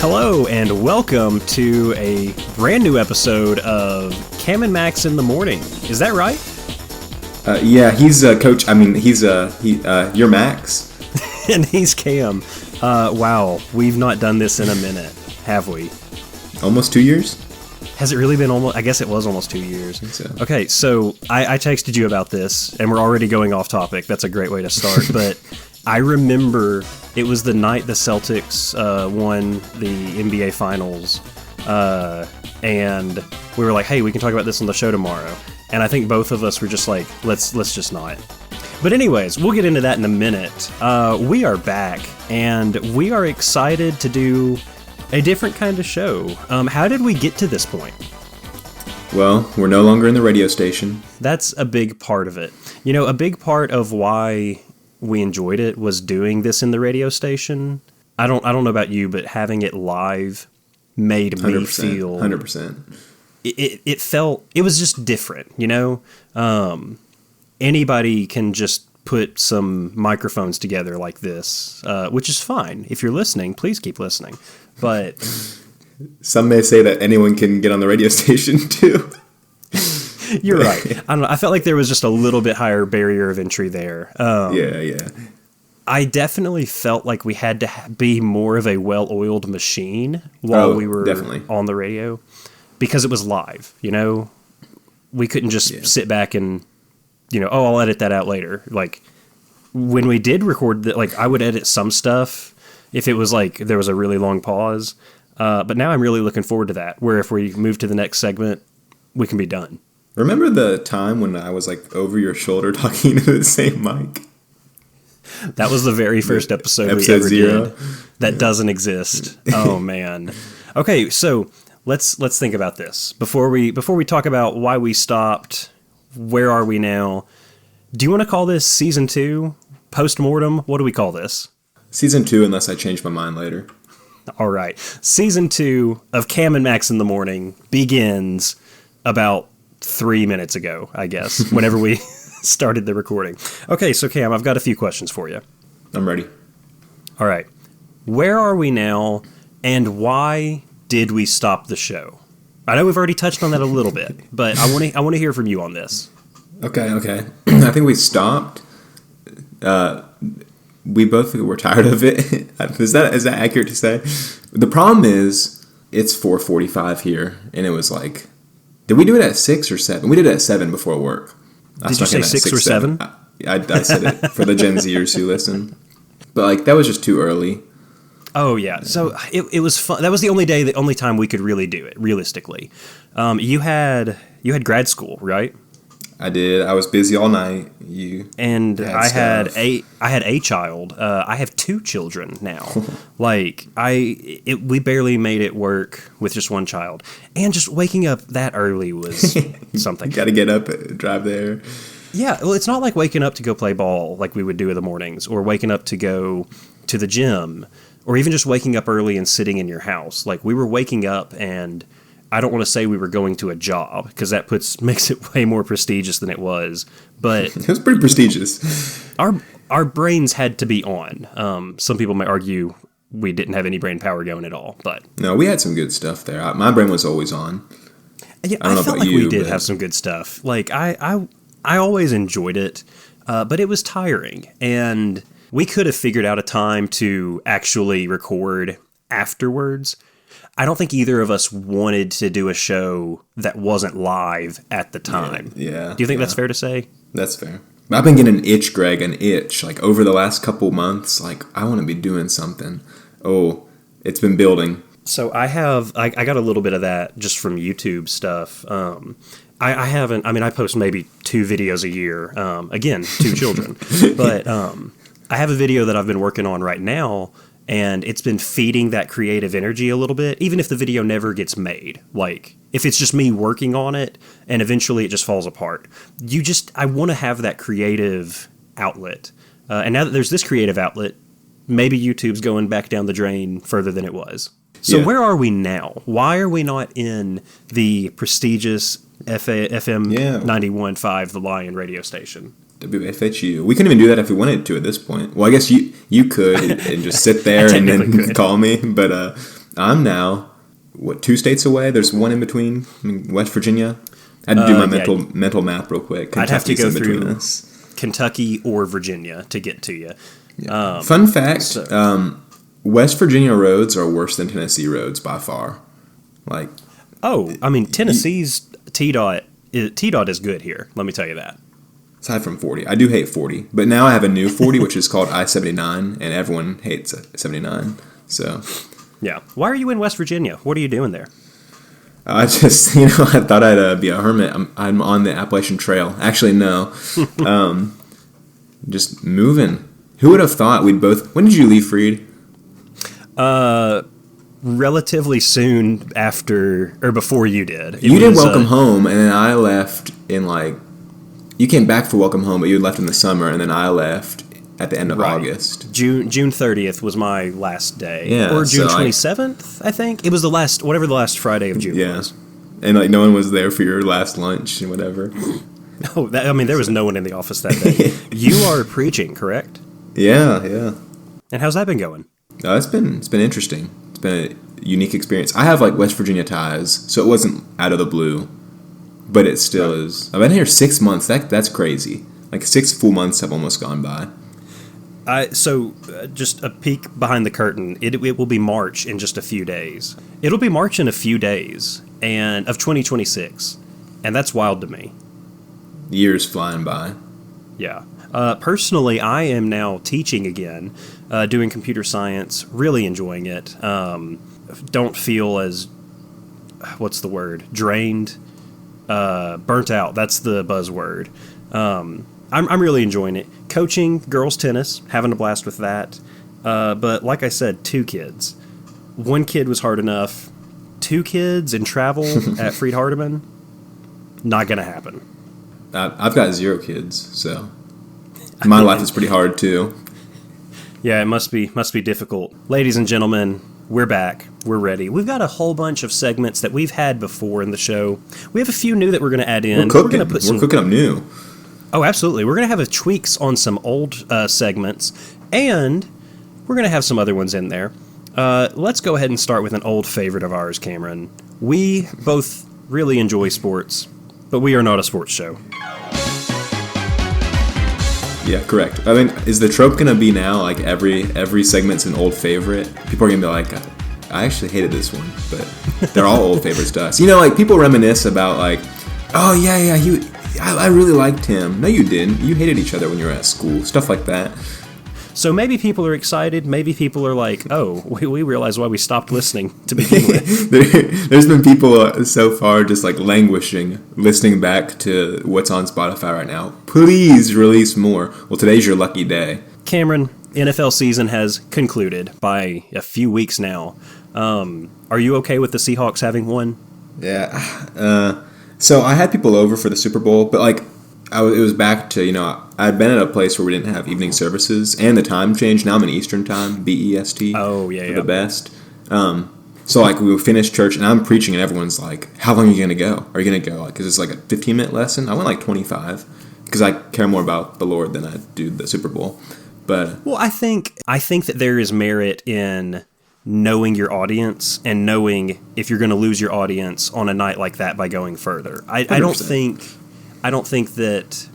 Hello and welcome to a brand new episode of Cam and Max in the Morning. Is that right? Yeah, he's Coach. I mean, you're Max. And he's Cam. Wow, we've not done this in a minute, have we? Almost 2 years? Has it really been almost? I guess it was almost 2 years. I think so. Okay, so I texted you about this, and we're already going off topic. That's a great way to start. But I remember it was the night the Celtics won the NBA Finals, and we were like, "Hey, we can talk about this on the show tomorrow." And I think both of us were just like, "Let's just not." But anyways, we'll get into that in a minute. We are back, and we are excited to do a different kind of show. How did we get to this point? Well, we're no longer in the radio station. That's a big part of it. You know, a big part of why we enjoyed it was doing this in the radio station. I don't know about you, but having it live made me feel 100%. It felt, it was just different, you know? Anybody can just put some microphones together like this, which is fine. If you're listening, please keep listening. But some may say that anyone can get on the radio station too. You're right. I don't know. I felt like there was just a little bit higher barrier of entry there. Yeah. I definitely felt like we had to be more of a well-oiled machine while we were on the radio because it was live, you know? We couldn't just sit back and, you know, I'll edit that out later. Like, when we did record, like, I would edit some stuff if it was like there was a really long pause. But now I'm really looking forward to that, where if we move to the next segment, we can be done. Remember the time when I was like over your shoulder talking to the same mic? That was the very first episode we ever did. That doesn't exist. Oh man. Okay, so let's think about this before we talk about why we stopped. Where are we now? Do you want to call this season 2? Post-mortem? What do we call this? Season 2, unless I change my mind later. All right. Season 2 of Cam and Max in the Morning begins about 3 minutes ago, I guess, whenever we started the recording. Okay, so Cam, I've got a few questions for you. I'm ready. All right. Where are we now, and why did we stop the show? I know we've already touched on that a little bit, but I want to hear from you on this. Okay. I think we stopped. We both were tired of it. Is that accurate to say? The problem is it's 4:45 here, and it was like, did we do it at 6 or 7? We did it at 7 before work. Did you say 6 or 7? I said it for the Gen Zers who listen. But like that was just too early. Oh yeah, so it was fun. That was the only time we could really do it realistically. You had grad school, right? I did. I was busy all night. I had a child. I have 2 children now. We barely made it work with just one child, and just waking up that early was something. You got to get up, drive there. Yeah, well, it's not like waking up to go play ball like we would do in the mornings, or waking up to go to the gym, or even just waking up early and sitting in your house. Like, we were waking up, and I don't want to say we were going to a job, because that makes it way more prestigious than it was. But it was pretty prestigious. Our brains had to be on. Some people might argue we didn't have any brain power going at all, but no, we had some good stuff there. My brain was always on. Yeah, I felt like we did have some good stuff. Like I always enjoyed it, but it was tiring, and we could have figured out a time to actually record afterwards. I don't think either of us wanted to do a show that wasn't live at the time. Yeah. Do you think that's fair to say? That's fair. I've been getting an itch, Greg, like over the last couple months. Like, I want to be doing something. Oh, it's been building. So I got a little bit of that just from YouTube stuff. I post maybe 2 videos a year. Again, 2 children. But I have a video that I've been working on right now, and it's been feeding that creative energy a little bit, even if the video never gets made. Like, if it's just me working on it, and eventually it just falls apart. I want to have that creative outlet. And now that there's this creative outlet, maybe YouTube's going back down the drain further than it was. So Where are we now? Why are we not in the prestigious FM 91.5, the Lion radio station? WFHU. We couldn't even do that if we wanted to at this point. Well, I guess you could and just sit there and then call me. But I'm now, 2 states away? There's one in between. I mean, West Virginia. I had to do my mental map real quick. I'd have to go through us. Kentucky or Virginia to get to you. Yeah. Fun fact, West Virginia roads are worse than Tennessee roads by far. Like, I mean, Tennessee's TDOT is good here. Let me tell you that. Aside from 40. I do hate 40. But now I have a new 40, which is called I-79, and everyone hates 79. So, yeah. Why are you in West Virginia? What are you doing there? I just, I thought I'd be a hermit. I'm on the Appalachian Trail. Actually, no. Just moving. Who would have thought we'd both... When did you leave Freed? Relatively soon after, or before you did. You did Welcome Home, and then I left in you came back for Welcome Home, but you left in the summer, and then I left at the end of August. June 30th was my last day. Yeah, or June 27th, I think. It was the last Friday of June was. And no one was there for your last lunch and whatever. Oh, there was no one in the office that day. You are preaching, correct? Yeah. And how's that been going? It's been interesting. It's been a unique experience. I have West Virginia ties, so it wasn't out of the blue, but it still is. I've been here 6 months. That's crazy. 6 full months have almost gone by. Just a peek behind the curtain. It will be March in just a few days. It'll be March in a few days, and of 2026, and that's wild to me. Years flying by. Yeah. Personally, I am now teaching again, doing computer science, really enjoying it. Don't feel as, what's the word, drained, burnt out. That's the buzzword. I'm really enjoying it. Coaching girls tennis, having a blast with that. But like I said, 2 kids. 1 kid was hard enough. 2 kids and travel at Freed Hardeman, not going to happen. I've got 0 kids, so my life is pretty hard too. Yeah, it must be difficult. Ladies and gentlemen, we're back. We're ready. We've got a whole bunch of segments that we've had before in the show. We have a few new that we're going to add in. We're cooking up new. Oh, absolutely. We're going to have tweaks on some old segments, and we're going to have some other ones in there. Let's go ahead and start with an old favorite of ours, Cameron. We both really enjoy sports, but we are not a sports show. Yeah, correct. I mean, is the trope going to be now, every segment's an old favorite? People are going to be like, I actually hated this one, but they're all old favorites to us. People reminisce about, oh, yeah, I really liked him. No, you didn't. You hated each other when you were at school. Stuff like that. So maybe people are excited. Maybe people are like, oh, we realize why we stopped listening to begin with. There's been people so far just languishing, listening back to what's on Spotify right now. Please release more. Well, today's your lucky day. Cameron, NFL season has concluded by a few weeks now. Are you okay with the Seahawks having won? Yeah. So I had people over for the Super Bowl, but it was back to, I'd been at a place where we didn't have evening services, and the time changed. Now I'm in Eastern time, BEST. Oh, yeah, for the best. So, we finished church, and I'm preaching, and everyone's like, how long are you going to go? Are you going to go? Because it's a 15-minute lesson. I went 25, because I care more about the Lord than I do the Super Bowl. But well, I think that there is merit in knowing your audience and knowing if you're going to lose your audience on a night like that by going further. I don't think that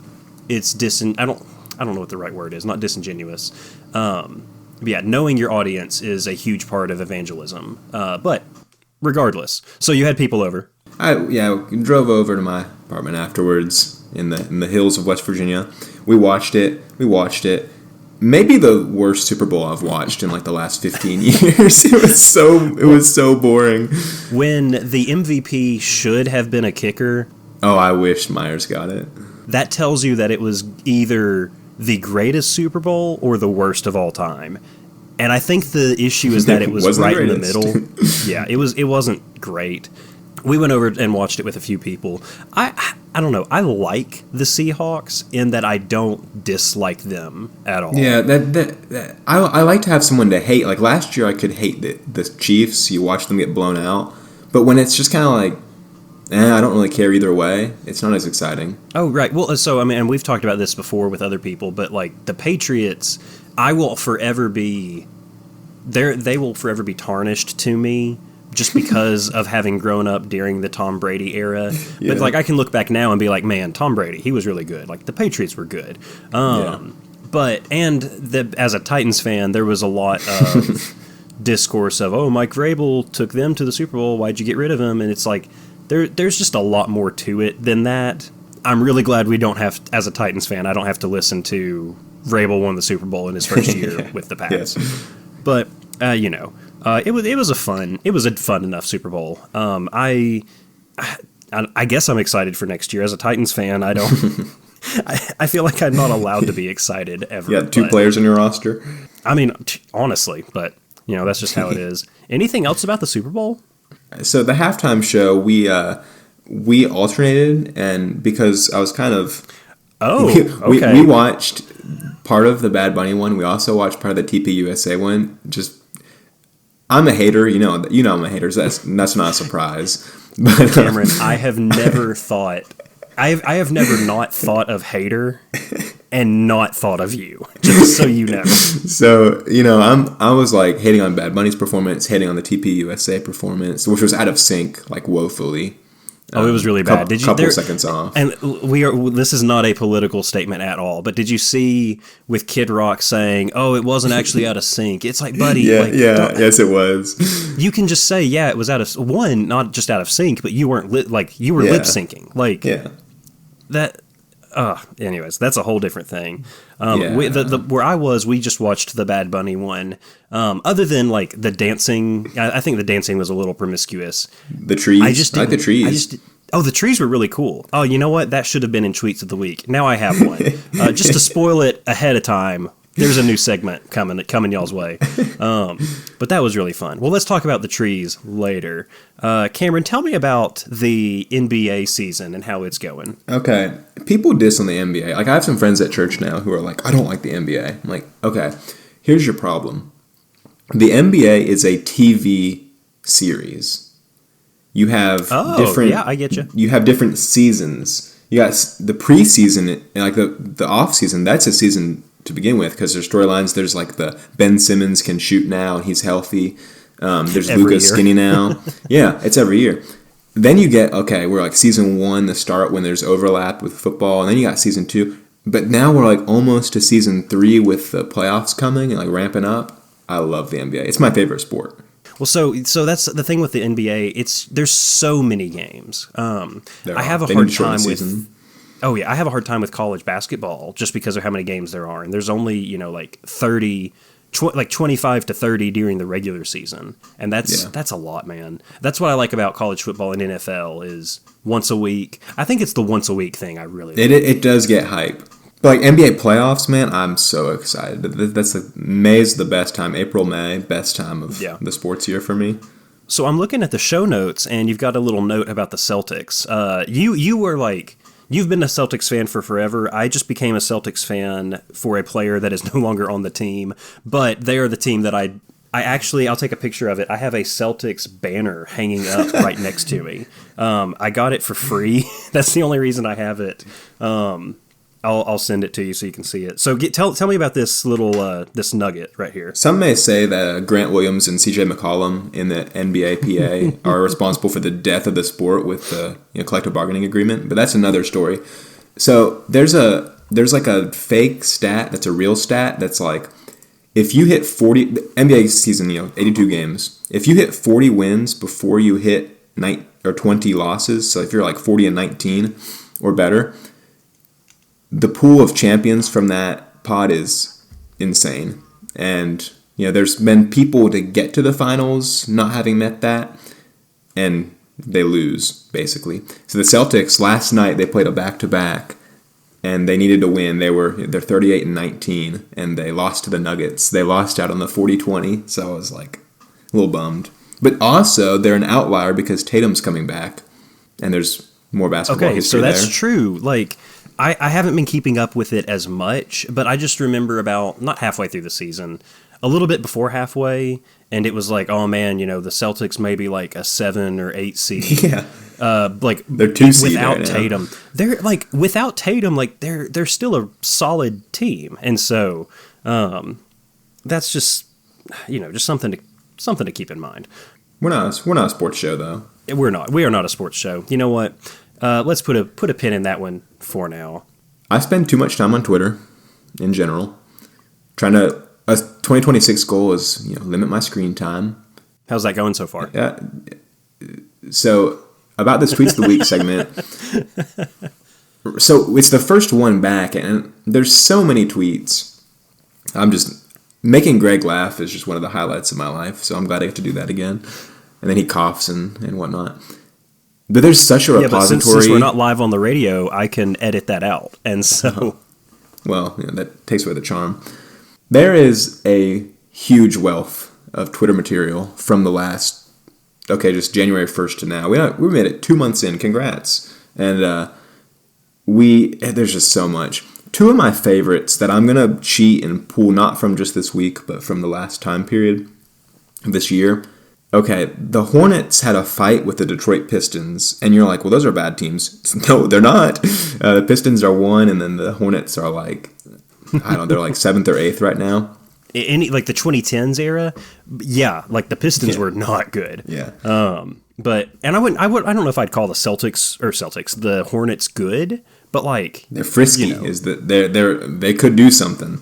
it's I don't know what the right word is. Not disingenuous. But yeah, knowing your audience is a huge part of evangelism. But regardless, so you had people over. We drove over to my apartment afterwards in the hills of West Virginia. We watched it. Maybe the worst Super Bowl I've watched in the last 15 years. It was so boring. When the MVP should have been a kicker. Oh, I wish Myers got it. That tells you that it was either the greatest Super Bowl or the worst of all time. And I think the issue is that it was right in the middle. Yeah, it wasn't great. We went over and watched it with a few people. I don't know. I like the Seahawks in that I don't dislike them at all. Yeah, I like to have someone to hate. Last year, I could hate the Chiefs. You watch them get blown out. But when it's just kind of I don't really care either way, it's not as exciting. Oh, right. Well, so, and we've talked about this before with other people, but, the Patriots, I will forever be they will forever be tarnished to me just because of having grown up during the Tom Brady era. Yeah. But like I can look back now and be like, man, Tom Brady, he was really good. Like the Patriots were good. But as a Titans fan, there was a lot of discourse of, oh, Mike Vrabel took them to the Super Bowl. Why'd you get rid of him? And it's like there's just a lot more to it than that. I'm really glad we don't have, as a Titans fan, I don't have to listen to Vrabel won the Super Bowl in his first year with the Pats. Yeah. But it was a fun enough Super Bowl. I guess I'm excited for next year. As a Titans fan, I don't. I feel like I'm not allowed to be excited ever. Yeah, two players in your roster. I mean, honestly, but that's just how it is. Anything else about the Super Bowl? So the halftime show, we alternated, and because I was kind of we watched part of the Bad Bunny one. We also watched part of the TPUSA one. Just I'm a hater, you know I'm a hater. So that's not a surprise. But, Cameron, I have never thought. I have never not thought of hater and not thought of you, just so you know. So, I was like hating on Bad Bunny's performance, hating on the TPUSA performance, which was out of sync, like woefully. Oh, it was really bad. Couple seconds off. And this is not a political statement at all, but did you see with Kid Rock saying, "Oh, it wasn't actually out of sync"? It's like, buddy, yes, it was. You can just say, yeah, it was not just out of sync, but you weren't lip syncing, that. Anyways, that's a whole different thing. Where I was, we just watched the Bad Bunny one. Other than like the dancing, I think the dancing was a little promiscuous. The trees, I like the trees. The trees were really cool. Oh, you know what? That should have been in Tweets of the Week. Now I have one. Just to spoil it ahead of time, there's a new segment coming y'all's way. But that was really fun. Well, let's talk about the trees later. Cameron, tell me about the NBA season and how it's going. Okay. People diss on the NBA. Like, I have some friends at church now who are like, I don't like the NBA. I'm like, okay, here's your problem. The NBA is a TV series. You have different... yeah, I get you. You have different seasons. You got the preseason, and like the off season, that's a season to begin with, because there's storylines. There's like the Ben Simmons can shoot now and he's healthy. There's Luka skinny now. Yeah, it's every year. Then you get, we're like season 1, the start when there's overlap with football, and then you got season 2. But now we're like almost to season 3 with the playoffs coming and like ramping up. I love the NBA. It's my favorite sport. Well, so that's the thing with the NBA. There's so many games. I have a hard time with. Oh yeah, I have a hard time with college basketball just because of how many games there are, and there's only like 30, like 25 to 30 during the regular season, and that's a lot, man. That's what I like about college football and NFL is once a week. I think it's the once a week thing I really like. It does get hype. Like NBA playoffs, man, I'm so excited. That's May's the best time. April, May, best time of the sports year for me. So I'm looking at the show notes, and you've got a little note about the Celtics. You were like, you've been a Celtics fan for forever. I just became a Celtics fan for a player that is no longer on the team, but they are the team that I'll take a picture of it. I have a Celtics banner hanging up right next to me. I got it for free. That's the only reason I have it. I'll send it to you so you can see it. So tell me about this little this nugget right here. Some may say that Grant Williams and CJ McCollum in the NBA PA are responsible for the death of the sport with the collective bargaining agreement, but that's another story. So there's like a fake stat that's a real stat that's like if you hit 40 NBA season 82 games, if you hit 40 wins before you hit 20 losses, so if you're like 40-19 or better, the pool of champions from that pod is insane. And, there's been people to get to the finals not having met that, and they lose, basically. So the Celtics, last night, they played a back-to-back, and they needed to win. They're 38-19, and they lost to the Nuggets. They lost out on the 40-20, so I was like a little bummed. But also, they're an outlier because Tatum's coming back, and there's more basketball history there. Okay, so that's true. Like, I haven't been keeping up with it as much, but I just remember about, not halfway through the season, a little bit before halfway, and it was like, oh man, the Celtics may be like a 7 or 8 seed. Yeah. Like they're 2 seed without right Tatum. Now. They're like without Tatum, like they're still a solid team. And so that's just just something to keep in mind. We're not a sports show though. We're not. We are not a sports show. You know what? Let's put a pin in that one for now. I spend too much time on Twitter, in general. A 2026 goal is limit my screen time. How's that going so far? So about this tweets of the week segment. So it's the first one back, and there's so many tweets. I'm just making Greg laugh is just one of the highlights of my life. So I'm glad I get to do that again. And then he coughs and whatnot. But there's such a repository. But since we're not live on the radio, I can edit that out, and so. Well, that takes away the charm. There is a huge wealth of Twitter material from the last, just January 1st to now. We made it 2 months in. Congrats. And there's just so much. Two of my favorites that I'm going to cheat and pull not from just this week, but from the last time period of this year. Okay, the Hornets had a fight with the Detroit Pistons, and you're like, well, those are bad teams. No, they're not. The Pistons are 1, and then the Hornets are like, they're like 7th or 8th right now. Like the 2010s era, yeah, like the Pistons were not good. Yeah. But I don't know if I'd call the Hornets good, but like they're frisky. Is that they could do something.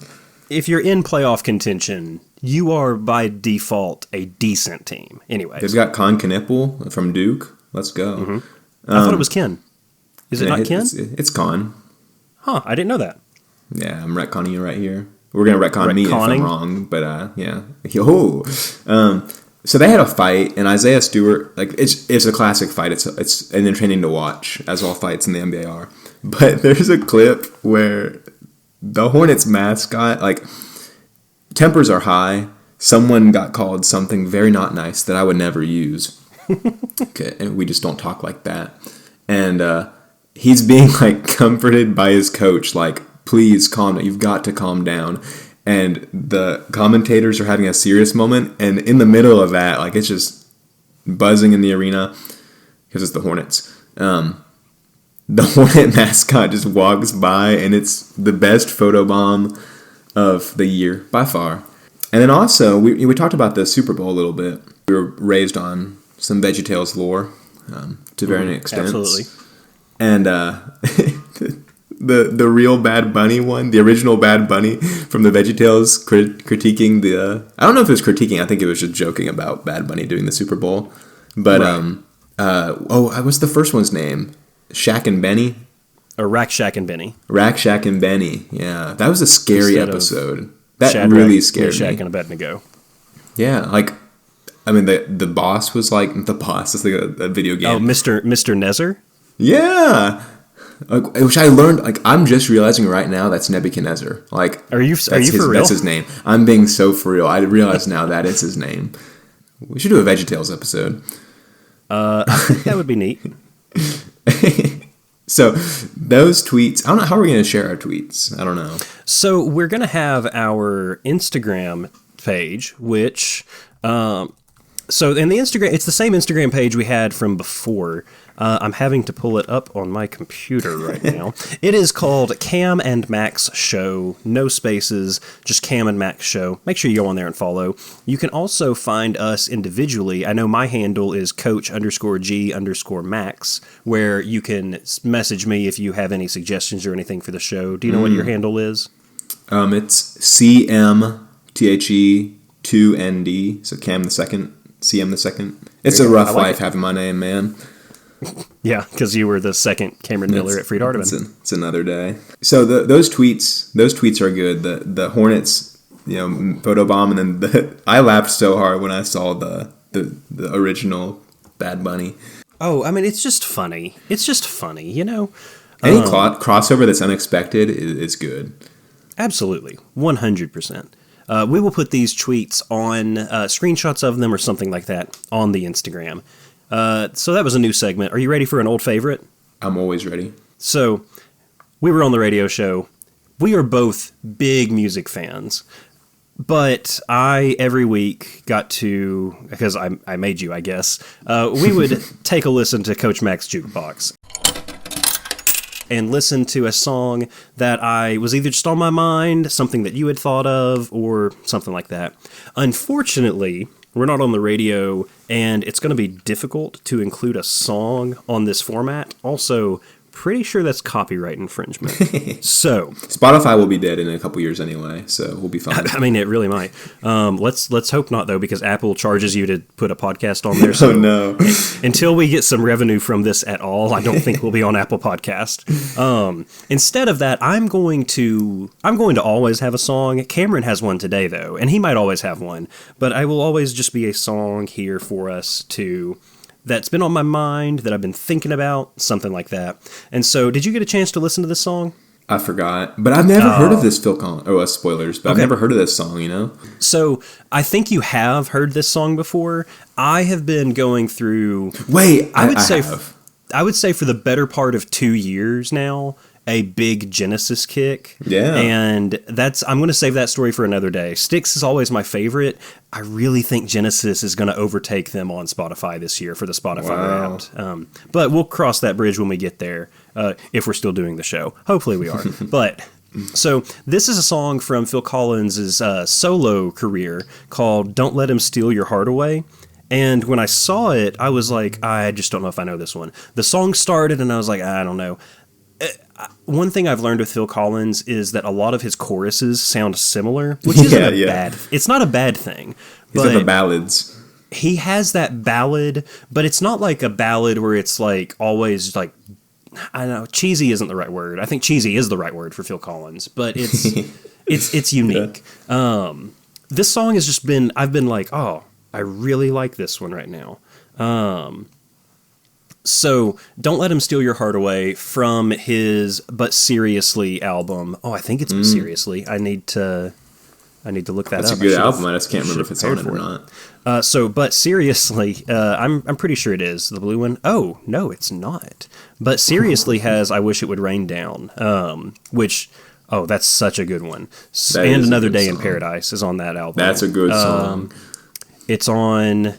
If you're in playoff contention, you are by default a decent team. Anyway, they've got Con Knipple from Duke. Let's go. Mm-hmm. I thought it was Ken. Is it not Ken? It's Con. Huh? I didn't know that. Yeah, I'm retconning you right here. We're gonna retcon me if I'm wrong, but yeah. Yo. So they had a fight, and Isaiah Stewart, it's a classic fight. It's an entertaining to watch, as all fights in the NBA are. But there's a clip where the Hornets mascot, tempers are high. Someone got called something very not nice that I would never use. Okay, and we just don't talk like that. And he's being comforted by his coach, please calm down. You've got to calm down. And the commentators are having a serious moment, and in the middle of that, it's just buzzing in the arena because it's the Hornets. The Hornet mascot just walks by, and it's the best photobomb of the year by far. And then also, we talked about the Super Bowl a little bit. We were raised on some VeggieTales lore to varying extents. Absolutely. And the real Bad Bunny one, the original Bad Bunny from the VeggieTales critiquing I don't know if it was critiquing, I think it was just joking about Bad Bunny doing the Super Bowl. But, what's the first one's name? Shaq and Benny? Or Rack, Shack, and Benny. Rack, Shack, and Benny, yeah. That was a scary episode. That Shadrach, really scared me. Shaq and Abednego. Yeah, the boss was the boss. It's a video game. Oh, Mr. Nezer? Yeah! Which I learned, I'm just realizing right now that's Nebuchadnezzar. Are you for real? That's his name. I'm being so for real. I realize now that is his name. We should do a VeggieTales episode. I think that would be neat. So those tweets, I don't know how we're going to share our tweets. I don't know. So we're going to have our Instagram page, which, so in the Instagram, it's the same Instagram page we had from before. I'm having to pull it up on my computer right now. It is called Cam and Max Show. No spaces, just Cam and Max Show. Make sure you go on there and follow. You can also find us individually. I know my handle is Coach_G_Max, where you can message me if you have any suggestions or anything for the show. Do you know what your handle is? It's CMTHE2ND. So Cam the second, CM the second. It's a rough life having my name, man. Yeah, because you were the second Cameron Miller at Freed Hardeman. It's another day. So those tweets are good. The Hornets, photobomb, and then I laughed so hard when I saw the original Bad Bunny. Oh, I mean, it's just funny. Any crossover that's unexpected is good. Absolutely, 100%. We will put these tweets on screenshots of them or something like that on the Instagram. So that was a new segment. Are you ready for an old favorite? I'm always ready. So we were on the radio show. We are both big music fans, but I every week got to, because I made you, I guess, we would take a listen to Coach Mac's Jukebox. and listen to a song that I was either just on my mind, something that you had thought of, or something like that. Unfortunately, we're not on the radio, and it's going to be difficult to include a song on this format. Also, pretty sure that's copyright infringement. So Spotify will be dead in a couple years anyway, so we'll be fine. I mean, it really might. Let's hope not, though, because Apple charges you to put a podcast on there. So oh no! Until we get some revenue from this at all, I don't think we'll be on Apple Podcast. Instead of that, I'm going to always have a song. Cameron has one today, though, and he might always have one, but I will always just be a song here for us to. That's been on my mind, that I've been thinking about, something like that. And so, did you get a chance to listen to this song? I forgot, but I've never heard of this Phil Collins. Oh, spoilers! But I've never heard of this song. You know. So I think you have heard this song before. I have been going through. Wait, I would say for the better part of 2 years now, a big Genesis kick. Yeah. And I'm going to save that story for another day. Styx is always my favorite. I really think Genesis is going to overtake them on Spotify this year for the Spotify round. But we'll cross that bridge when we get there, if we're still doing the show. Hopefully we are. But so this is a song from Phil Collins' solo career called Don't Let Him Steal Your Heart Away. And when I saw it, I was like, I just don't know if I know this one. The song started and I was like, I don't know. One thing I've learned with Phil Collins is that a lot of his choruses sound similar, which isn't bad. It's not a bad thing. He's like the ballads. He has that ballad, but it's not like a ballad where it's like always like, I don't know, cheesy isn't the right word. I think cheesy is the right word for Phil Collins, but it's it's unique. Yeah. This song has just been, I've been like, oh, I really like this one right now. So, Don't Let Him Steal Your Heart Away from his But Seriously album. Oh, I think it's But Seriously. I need to look that up. That's a good album. I just can't remember if it's on it or not. So, But Seriously, I'm pretty sure it is. The blue one? Oh, no, it's not. But Seriously has I Wish It Would Rain Down, which... Oh, that's such a good one. And Another Day in Paradise is on that album. That's a good song. It's on...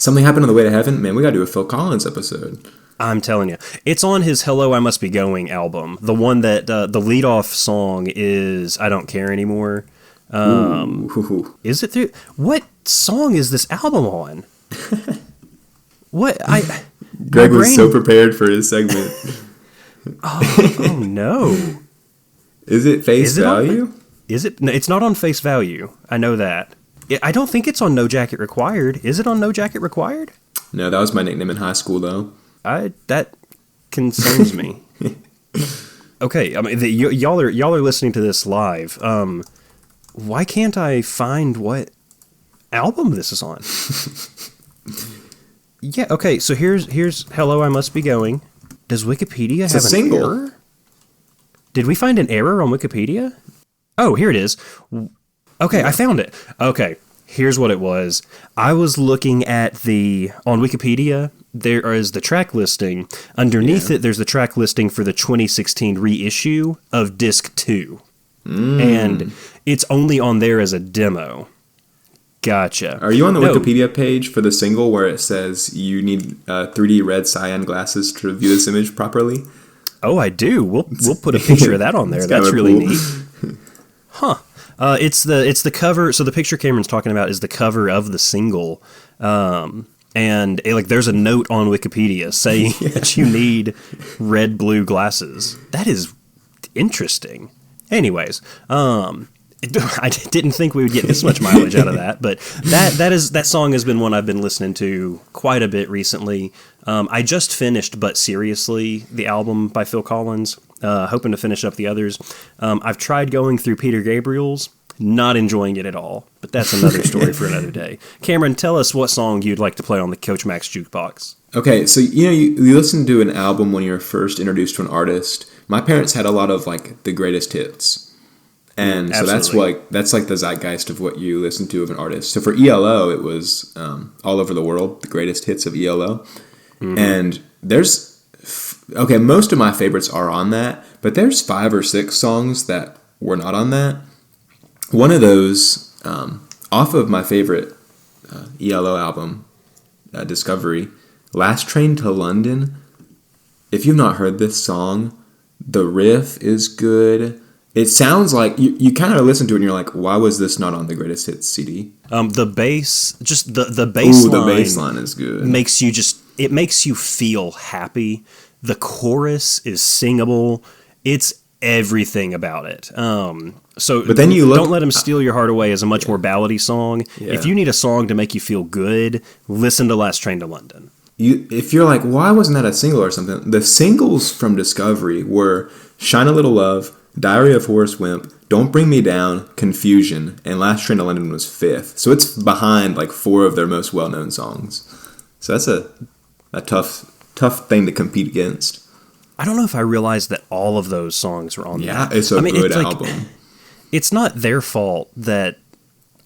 Something Happened on the Way to Heaven? Man, we got to do a Phil Collins episode. I'm telling you. It's on his Hello, I Must Be Going album. The one that the lead-off song is I Don't Care Anymore. Is it through... What song is this album on? What? Greg was so prepared for his segment. oh, no. Is it Face Value? Is it? No, it's not on Face Value. I know that. I don't think it's on No Jacket Required. Is it on No Jacket Required? No, that was my nickname in high school, though. That concerns me. Okay, I mean, y'all are listening to this live. Why can't I find what album this is on? Yeah. Okay. So here's Hello, I Must Be Going. Does Wikipedia have an error? Did we find an error on Wikipedia? Oh, here it is. Okay, I found it. Okay, here's what it was. I was looking at on Wikipedia, there is the track listing. Underneath it, there's the track listing for the 2016 reissue of Disc 2. And it's only on there as a demo. Gotcha. Are you on the Wikipedia page for the single where it says you need 3D red cyan glasses to view this image properly? Oh, I do. We'll put a picture of that on there. That's really neat. Huh. It's the cover. So the picture Cameron's talking about is the cover of the single, and there's a note on Wikipedia saying that you need red-blue glasses. That is interesting. Anyways, I didn't think we would get this much mileage out of that, but that song has been one I've been listening to quite a bit recently. I just finished But Seriously, the album by Phil Collins, hoping to finish up the others. I've tried going through Peter Gabriel's, not enjoying it at all, but that's another story for another day. Cameron, tell us what song you'd like to play on the Coach Max Jukebox. Okay, so you listen to an album when you're first introduced to an artist. My parents had a lot of the greatest hits. And so that's like the zeitgeist of what you listen to of an artist. So for ELO, it was All Over the World, the greatest hits of ELO. Mm-hmm. And there's, most of my favorites are on that, but there's 5 or 6 songs that were not on that. One of those, off of my favorite ELO album, Discovery, Last Train to London. If you've not heard this song, The riff is good. It sounds like you kind of listen to it and you're like, why was this not on the greatest hits CD? The bass, just the bass Ooh, the line bass line is good. It makes you feel happy. The chorus is singable. It's everything about it. But then Don't Let Him Steal Your Heart Away is a much more ballady song. Yeah. If you need a song to make you feel good, listen to Last Train to London. If you're like, why wasn't that a single or something? The singles from Discovery were Shine a Little Love, Diary of Horace Wimp, Don't Bring Me Down, Confusion, and Last Train to London was 5th. So it's behind like 4 of their most well-known songs. So that's a tough thing to compete against. I don't know if I realized that all of those songs were on there. Yeah, it's a good album. It's not their fault that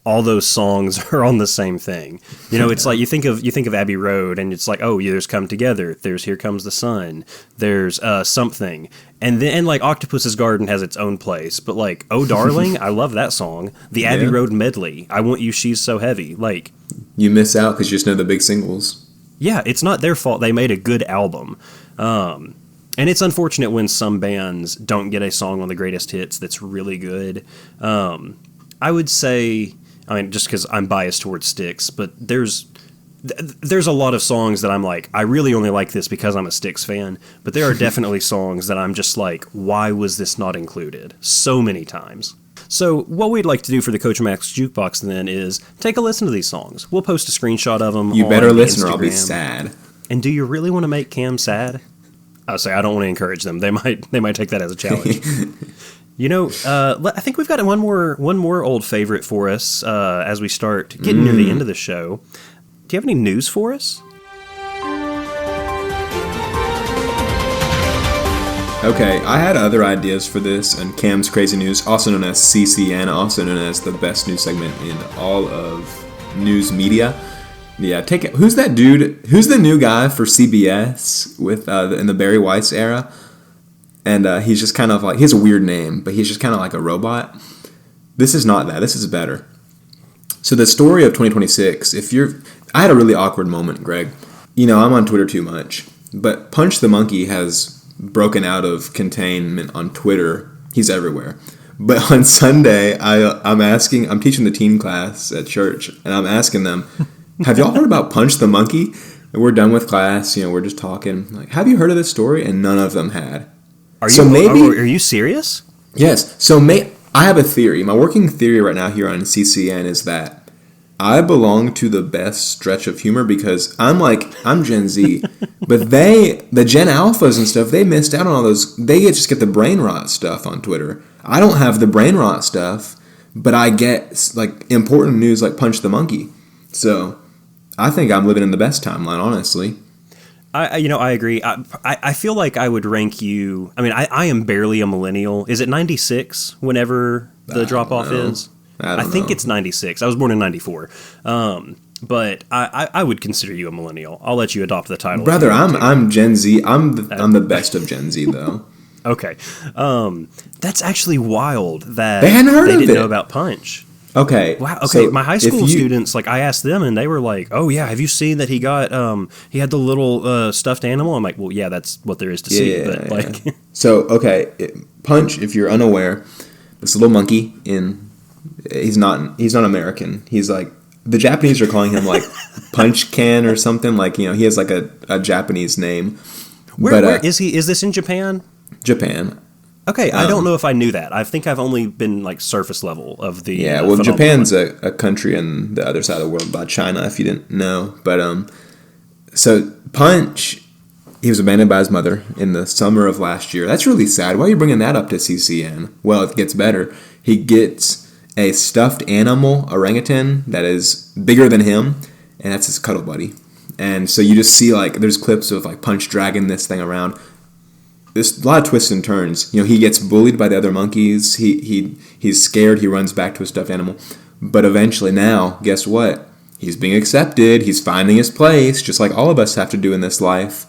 all those songs are on the same thing. You know, it's like you think of Abbey Road, and it's like, oh, yeah, there's Come Together, there's Here Comes the Sun, there's Something, and then like Octopus's Garden has its own place. But like, Oh Darling, I love that song. The Abbey Road medley, I Want You, She's So Heavy. Like, you miss out because you just know the big singles. Yeah, it's not their fault. They made a good album. And it's unfortunate when some bands don't get a song on the greatest hits that's really good. I would say, I mean, just because I'm biased towards Styx, but there's a lot of songs that I'm like, I really only like this because I'm a Styx fan. But there are definitely songs that I'm just like, why was this not included? So many times. So what we'd like to do for the Coach Max Jukebox then is take a listen to these songs. We'll post a screenshot of them. You better listen or I'll be sad. And do you really want to make Cam sad? I don't want to encourage them. They might take that as a challenge. You know, I think we've got one more old favorite for us as we start getting near the end of the show. Do you have any news for us? Okay, I had other ideas for this, and Cam's Crazy News, also known as CCN, also known as the best news segment in all of news media. Yeah, take it. Who's that dude? Who's the new guy for CBS with in the Barry Weiss era? And he's just kind of like, he has a weird name, but he's just kind of like a robot. This is not that. This is better. So the story of 2026, I had a really awkward moment, Greg. You know, I'm on Twitter too much, but Punch the Monkey has broken out of containment on Twitter. He's everywhere. But on Sunday, I'm teaching the teen class at church, and I'm asking them, have y'all heard about Punch the Monkey? And we're done with class, we're just talking. Like, have you heard of this story? And none of them had. Are you serious? Yes. So I have a theory. My working theory right now here on CCN is that I belong to the best stretch of humor because I'm Gen Z, but the Gen Alphas and stuff, they missed out on all those. They just get the brain rot stuff on Twitter. I don't have the brain rot stuff, but I get like important news like Punch the Monkey. So I think I'm living in the best timeline, honestly. I agree. I feel like I would rank you. I mean, I am barely a millennial. Is it 96 whenever the drop-off is? I think it's 96. I was born in 94. But I would consider you a millennial. I'll let you adopt the title. Brother, I'm Gen Z. I'm the best of Gen Z, though. Okay. That's actually wild that they didn't know about Punch. Okay. Wow. Okay. So my high school students, like, I asked them, and they were like, "Oh yeah, have you seen that he got he had the little stuffed animal?" I'm like, "Well, yeah, that's what there is to see." Yeah, but like, yeah. So okay, Punch. If you're unaware, this little monkey he's not American. He's like the Japanese are calling him like Punch Can or something. Like he has like a Japanese name. Where is he? Is this in Japan? Japan. Okay, I don't know if I knew that. I think I've only been like surface level of the. Yeah, well, Japan's a country on the other side of the world by China, if you didn't know. But so Punch, he was abandoned by his mother in the summer of last year. That's really sad. Why are you bringing that up to CCN? Well, it gets better. He gets a stuffed animal, orangutan, that is bigger than him, and that's his cuddle buddy. And so you just see like there's clips of like Punch dragging this thing around. There's a lot of twists and turns. He gets bullied by the other monkeys. He's scared. He runs back to a stuffed animal. But eventually now, guess what? He's being accepted. He's finding his place, just like all of us have to do in this life.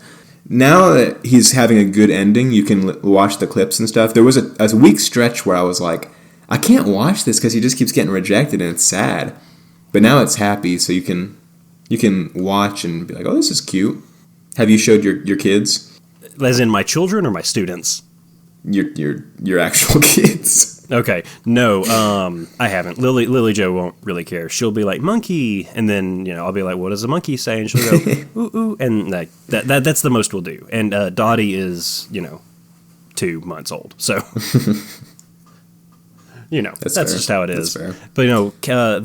Now that he's having a good ending, you can watch the clips and stuff. There was a week stretch where I was like, I can't watch this because he just keeps getting rejected and it's sad. But now it's happy, so you can watch and be like, oh, this is cute. Have you showed your kids? As in my children or my students? your actual kids. Okay, no, I haven't. Lily Jo won't really care. She'll be like monkey, and then I'll be like, "What does a monkey say?" And she'll go ooh ooh, and like that's the most we'll do. And Dottie is 2 months old, so that's just how it is. That's fair. But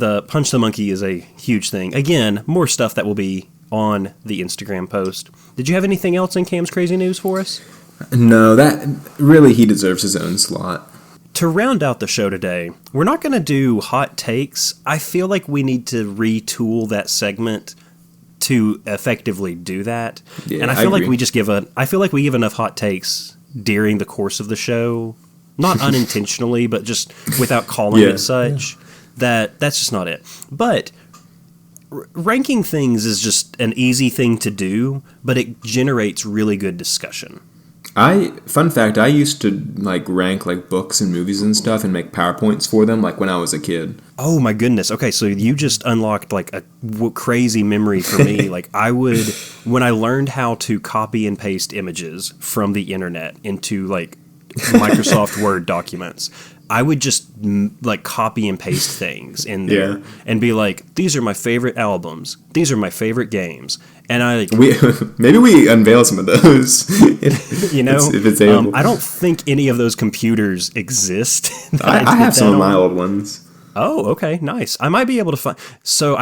the Punch the Monkey is a huge thing. Again, more stuff that will be on the Instagram post. Did you have anything else in Cam's crazy news for us? No, that really he deserves his own slot. To round out the show today, we're not going to do hot takes. I feel like we need to retool that segment to effectively do that. Yeah, and I feel like we just give enough hot takes during the course of the show, not unintentionally, but just without calling it such. That's just not it. But ranking things is just an easy thing to do, but it generates really good discussion. Fun fact, I used to rank books and movies and stuff and make PowerPoints for them when I was a kid. Oh my goodness. Okay, so you just unlocked a crazy memory for me. When I learned how to copy and paste images from the internet into Microsoft Word documents, I would just copy and paste things in there and be like, these are my favorite albums. These are my favorite games. And maybe we unveil some of those. If it's able. I don't think any of those computers exist. I have some of my old ones. Oh, okay, nice. I might be able to find. So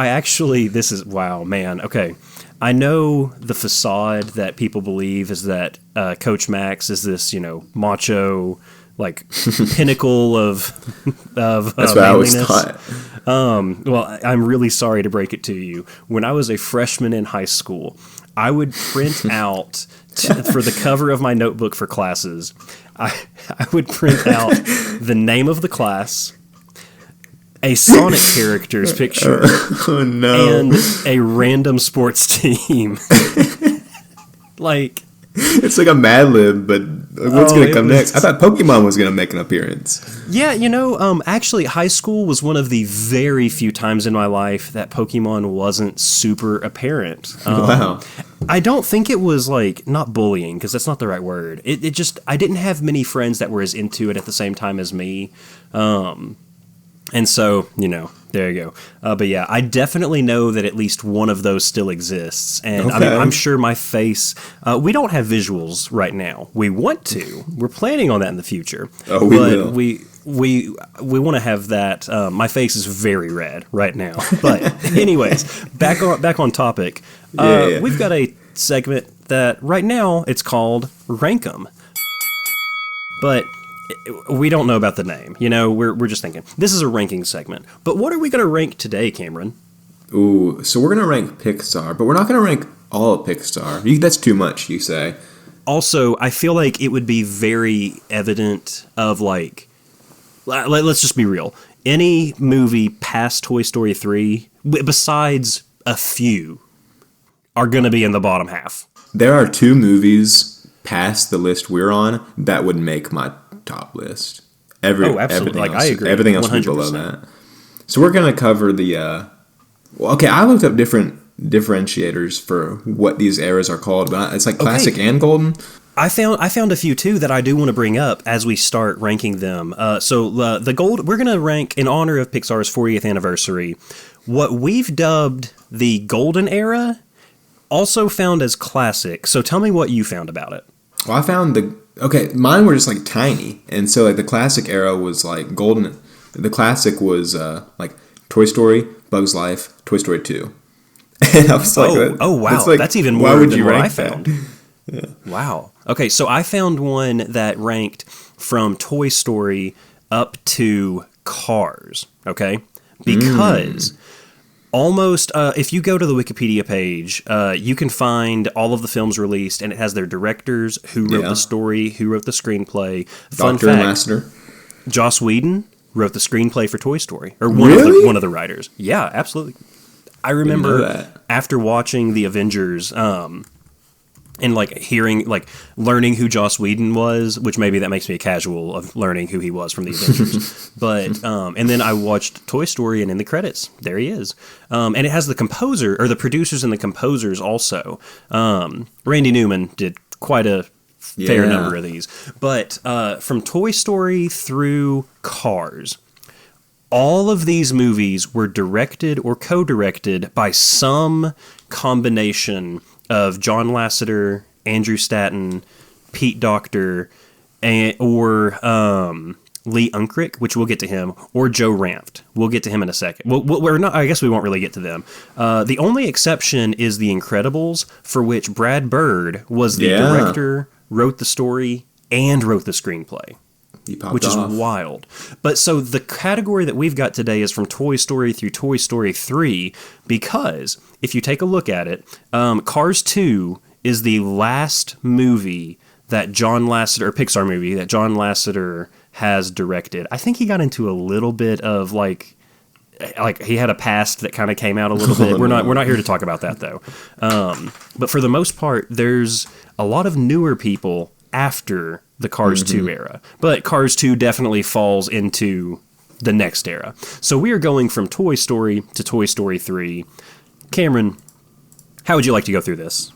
wow, man. Okay, I know the facade that people believe is that Coach Max is this macho pinnacle of that's what I always thought. Well, I'm really sorry to break it to you. When I was a freshman in high school, I would print out for the cover of my notebook for classes. I would print out the name of the class, a Sonic character's picture, oh no, and a random sports team. It's like a Mad Lib, but what's going to come next? I thought Pokemon was going to make an appearance. Yeah, actually, high school was one of the very few times in my life that Pokemon wasn't super apparent. Wow. I don't think it was, not bullying, because that's not the right word. It just, I didn't have many friends that were as into it at the same time as me. And so, there you go. But yeah, I definitely know that at least one of those still exists. And okay. I'm sure my face, we don't have visuals right now. We want to. We're planning on that in the future. Oh, we will. We want to have that. My face is very red right now. But anyways, back on topic. Yeah. We've got a segment that right now it's called Rank 'em. But we don't know about the name. We're just thinking. This is a ranking segment. But what are we going to rank today, Cameron? Ooh, so we're going to rank Pixar, but we're not going to rank all of Pixar. That's too much, you say. Also, I feel like it would be very evident of let's just be real. Any movie past Toy Story 3, besides a few, are going to be in the bottom half. There are 2 movies past the list we're on that would make my top list. Absolutely. Everything else, I agree. Everything else would be below that. So we're going to cover the... I looked up different differentiators for what these eras are called, but it's classic and golden. I found a few too that I do want to bring up as we start ranking them. So the gold, we're going to rank in honor of Pixar's 40th anniversary. What we've dubbed the golden era, also found as classic. So tell me what you found about it. Well, I found mine were just tiny, and so the classic era was golden. The classic was Toy Story, Bug's Life, Toy Story 2. And I was wow, that's even more than what I found. Yeah. Wow. Okay, so I found one that ranked from Toy Story up to Cars. Okay, because almost, if you go to the Wikipedia page, you can find all of the films released, and it has their directors, who wrote the story, who wrote the screenplay. Fun Dr. fact, Lasseter. Joss Whedon wrote the screenplay for Toy Story, or one of the writers. Yeah, absolutely. I remember after watching the Avengers, and learning who Joss Whedon was, which maybe that makes me a casual of learning who he was from the Avengers. But and then I watched Toy Story, and in the credits, there he is. And it has the composer, or the producers and the composers also. Randy Newman did quite a fair number of these. But from Toy Story through Cars, all of these movies were directed or co-directed by some combination of John Lasseter, Andrew Stanton, Pete Docter, or Lee Unkrich, which we'll get to him, or Joe Ranft. We'll get to him in a second. We're not. I guess we won't really get to them. The only exception is The Incredibles, for which Brad Bird was the director, wrote the story, and wrote the screenplay. Which is wild. But so the category that we've got today is from Toy Story through Toy Story 3, because if you take a look at it, Cars 2 is the last movie that John Lasseter, or Pixar movie, that John Lasseter has directed. I think he got into a little bit of like he had a past that kind of came out a little bit. We're not here to talk about that though. But for the most part, there's a lot of newer people after the Cars 2 era. But Cars 2 definitely falls into the next era. So we are going from Toy Story to Toy Story 3. Cameron, how would you like to go through this?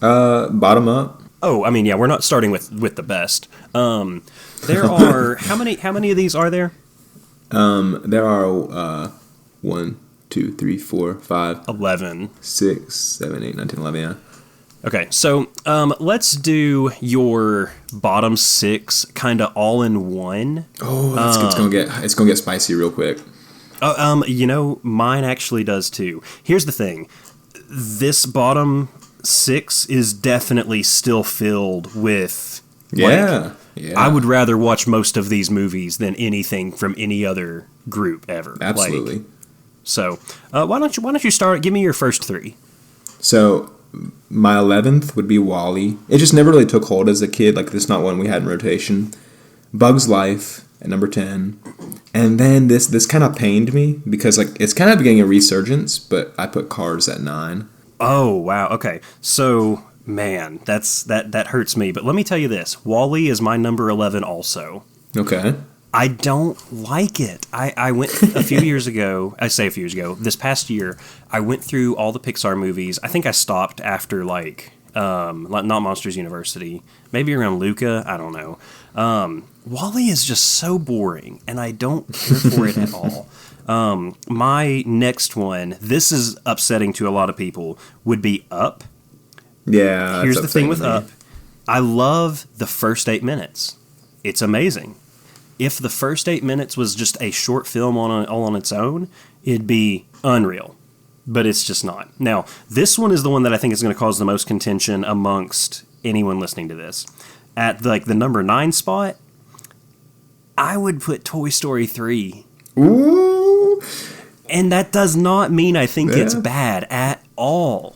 Bottom up. Oh, I mean, yeah, we're not starting with the best. There are how many of these are there? There are 1, 2, 3, 4, 5, 11, 6, 7, 8, 9, 10, 11. Yeah. Okay, so let's do your bottom 6 kind of all in one. Oh, it's gonna get spicy real quick. Mine actually does too. Here's the thing: this bottom 6 is definitely still filled with. Yeah. I would rather watch most of these movies than anything from any other group ever. Absolutely. So why don't you start? Give me your first 3. So my 11th would be WALL-E. It just never really took hold as a kid. Like, this is not one we had in rotation. Bug's Life at number 10. And then this kind of pained me because like it's kind of getting a resurgence, but I put Cars at 9. Oh, wow. Okay. So, man, that hurts me. But let me tell you this. WALL-E is my number 11 also. Okay. I don't like it. I went a few years ago, this past year, I went through all the Pixar movies. I think I stopped after, not Monsters University, maybe around Luca, I don't know. WALL-E is just so boring, and I don't care for it at all. My next one, this is upsetting to a lot of people, would be Up. Yeah. Here's the thing with Up. I love the first 8 minutes. It's amazing. If the first 8 minutes was just a short film all on its own, it'd be unreal. But it's just not. Now, this one is the one that I think is going to cause the most contention amongst anyone listening to this. At the number 9 spot, I would put Toy Story 3. Ooh. And that does not mean I think it's bad at all.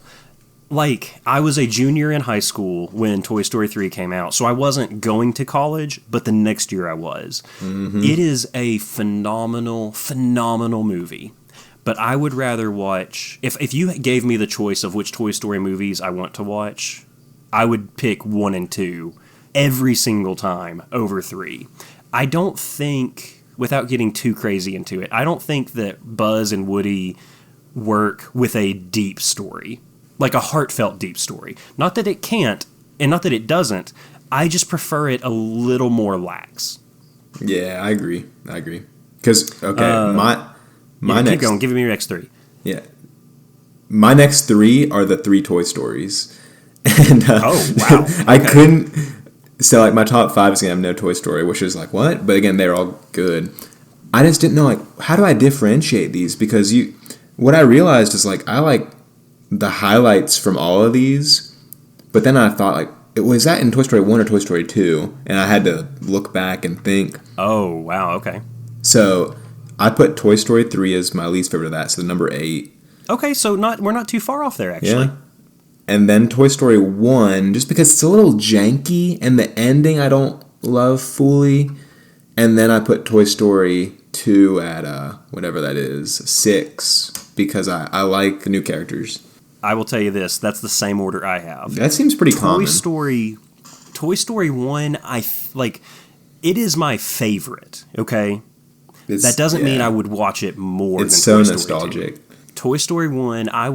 I was a junior in high school when Toy Story 3 came out, so I wasn't going to college, but the next year I was. Mm-hmm. It is a phenomenal, phenomenal movie. But I would rather watch... If you gave me the choice of which Toy Story movies I want to watch, I would pick 1 and 2 every single time over 3. I don't think, without getting too crazy into it, I don't think that Buzz and Woody work with a deep story. Like a heartfelt deep story. Not that it can't, and not that it doesn't. I just prefer it a little more lax. Yeah, I agree. Because, okay, my next... Keep going. Give me your next 3. Yeah. My next 3 are the 3 Toy Stories. And oh, wow. Okay. I couldn't... So, my top 5 is going to have no Toy Story, which is what? But again, they're all good. I just didn't know, how do I differentiate these? Because what I realized is, I like the highlights from all of these, but then I thought, was that in Toy Story 1 or Toy Story 2? And I had to look back and think. Oh, wow, okay. So, I put Toy Story 3 as my least favorite of that, so number 8. Okay, so we're not too far off there, actually. Yeah. And then Toy Story 1, just because it's a little janky, and the ending I don't love fully. And then I put Toy Story 2 at, whatever that is, 6, because I like the new characters. I will tell you this, that's the same order I have. That seems pretty common. Toy Story 1, it is my favorite, okay? That doesn't mean I would watch it more than Toy Story 2. It's so nostalgic. Toy Story 1, I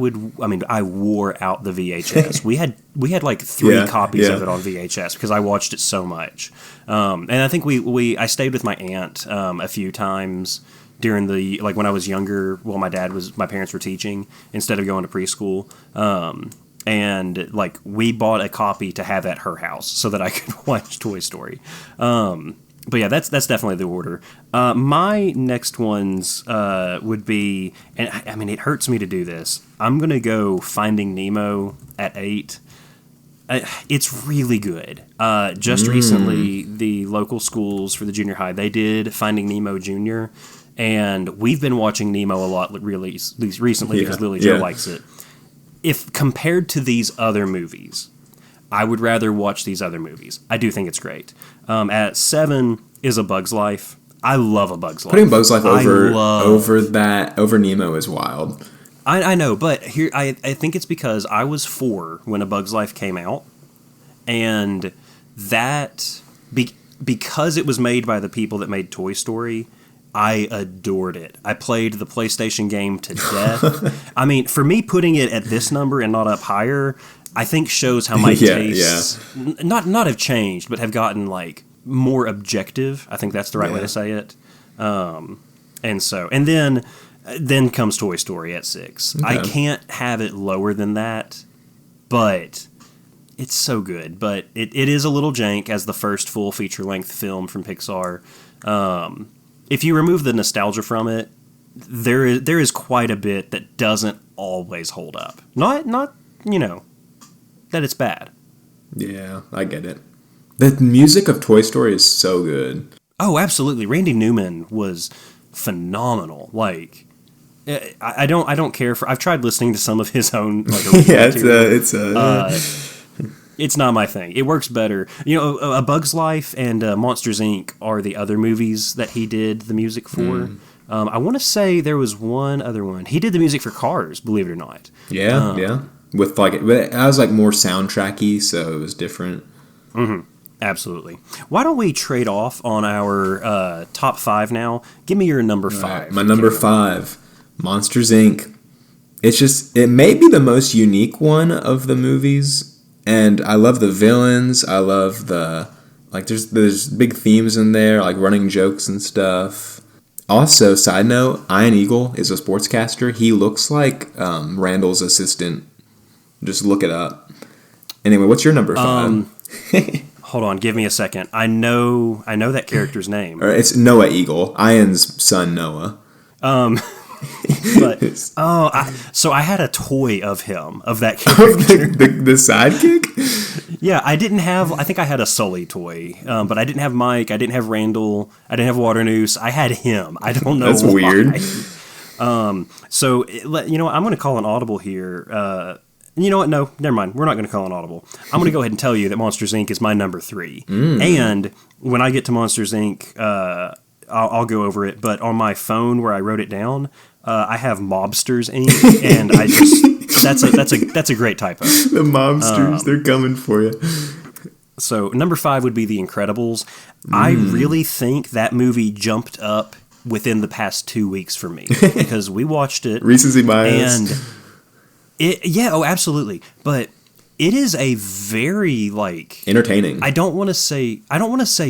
wore out the VHS. We had like 3 copies of it on VHS because I watched it so much. And I think I stayed with my aunt a few times during when I was younger, while my parents were teaching instead of going to preschool. And like we bought a copy to have at her house so that I could watch Toy Story. But yeah, that's definitely the order. My next ones would be, and I mean, it hurts me to do this. I'm gonna go Finding Nemo at 8. It's really good. Just recently, the local schools for the junior high, they did Finding Nemo Junior, and we've been watching Nemo a lot really recently because Lily Jo likes it. If compared to these other movies, I would rather watch these other movies. I do think it's great. At 7 is A Bug's Life. I love A Bug's Life. Putting Bug's Life over Nemo is wild. I know, but here I think it's because I was 4 when A Bug's Life came out, and that because it was made by the people that made Toy Story, I adored it. I played the PlayStation game to death. I mean, for me, putting it at this number and not up higher, I think shows how my tastes not have changed, but have gotten like more objective. I think that's the right way to say it. And then comes Toy Story at 6. Okay. I can't have it lower than that, but it's so good. But it is a little jank as the first full feature-length film from Pixar. If you remove the nostalgia from it, there is quite a bit that doesn't always hold up. Not that it's bad. Yeah, I get it. The music of Toy Story is so good. Oh, absolutely. Randy Newman was phenomenal. Like, I don't care for. I've tried listening to some of his own. Like, it's not my thing. It works better. A Bug's Life and Monsters Inc. are the other movies that he did the music for. I want to say there was one other one. He did the music for Cars, believe it or not. Yeah. With it was like more soundtracky, so it was different. Mm-hmm. Absolutely. Why don't we trade off on our top 5 now? Give me your number 5. Right, my number 5, Monsters Inc. It may be the most unique one of the movies, and I love the villains. I love there's big themes in there, like running jokes and stuff. Also, side note, Ian Eagle is a sportscaster. He looks like Randall's assistant. Just look it up. Anyway, what's your number 5? Hold on, give me a second. I know that character's name. It's Noah Eagle, Ian's son Noah. So I had a toy of him, of that character. the sidekick? Yeah, I think I had a Sully toy, but I didn't have Mike, I didn't have Randall, I didn't have Waternoose, I had him. I don't know That's why. Weird. I'm going to call an audible here. You know what? No, never mind. We're not going to call an audible. I'm going to go ahead and tell you that Monsters, Inc. is my number 3. And when I get to Monsters, Inc., I'll go over it. But on my phone where I wrote it down, I have Mobsters, Inc., and I just that's a great typo. The Mobsters, they're coming for you. So number 5 would be The Incredibles. I really think that movie jumped up within the past 2 weeks for me because we watched it. Recency bias. And absolutely. But it is a very entertaining. I don't want to say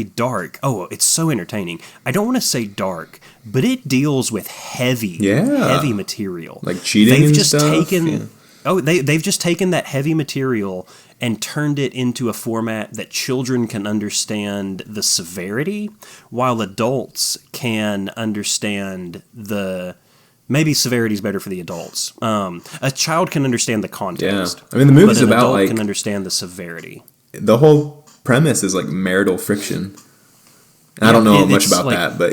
dark. Oh, it's so entertaining. I don't want to say dark, but it deals with heavy material. Like cheating they've and just stuff. They've just taken that heavy material and turned it into a format that children can understand the severity, while adults can understand maybe severity is better for the adults. A child can understand the context. Yeah. I mean, the movie's but an about adult can understand the severity. The whole premise is marital friction. And I don't know much about that, but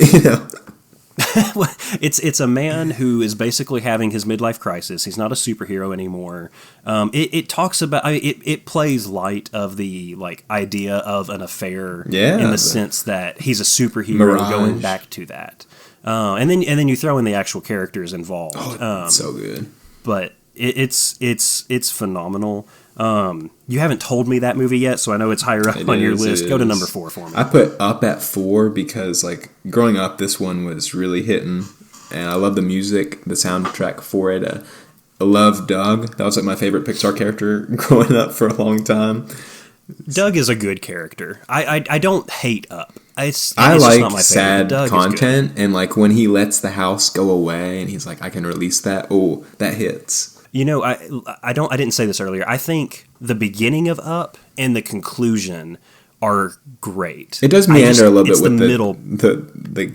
it's a man who is basically having his midlife crisis. He's not a superhero anymore. It talks about it plays light of the idea of an affair in the sense that he's a superhero going back to that. And then you throw in the actual characters involved. Oh, it's so good. But it's phenomenal. You haven't told me that movie yet, so I know it's higher up on your list. Go to number 4 for me. I put Up at 4 because growing up, this one was really hitting. and I love the music, the soundtrack for it. I love Doug. That was like my favorite Pixar character growing up for a long time. Doug is a good character. I don't hate Up. I just like not my sad favorite. content, and like when he lets the house go away, and he's like, "I can release that." Oh, that hits. You know, I didn't say this earlier. I think the beginning of Up and the conclusion are great. It does meander a little bit with the middle. The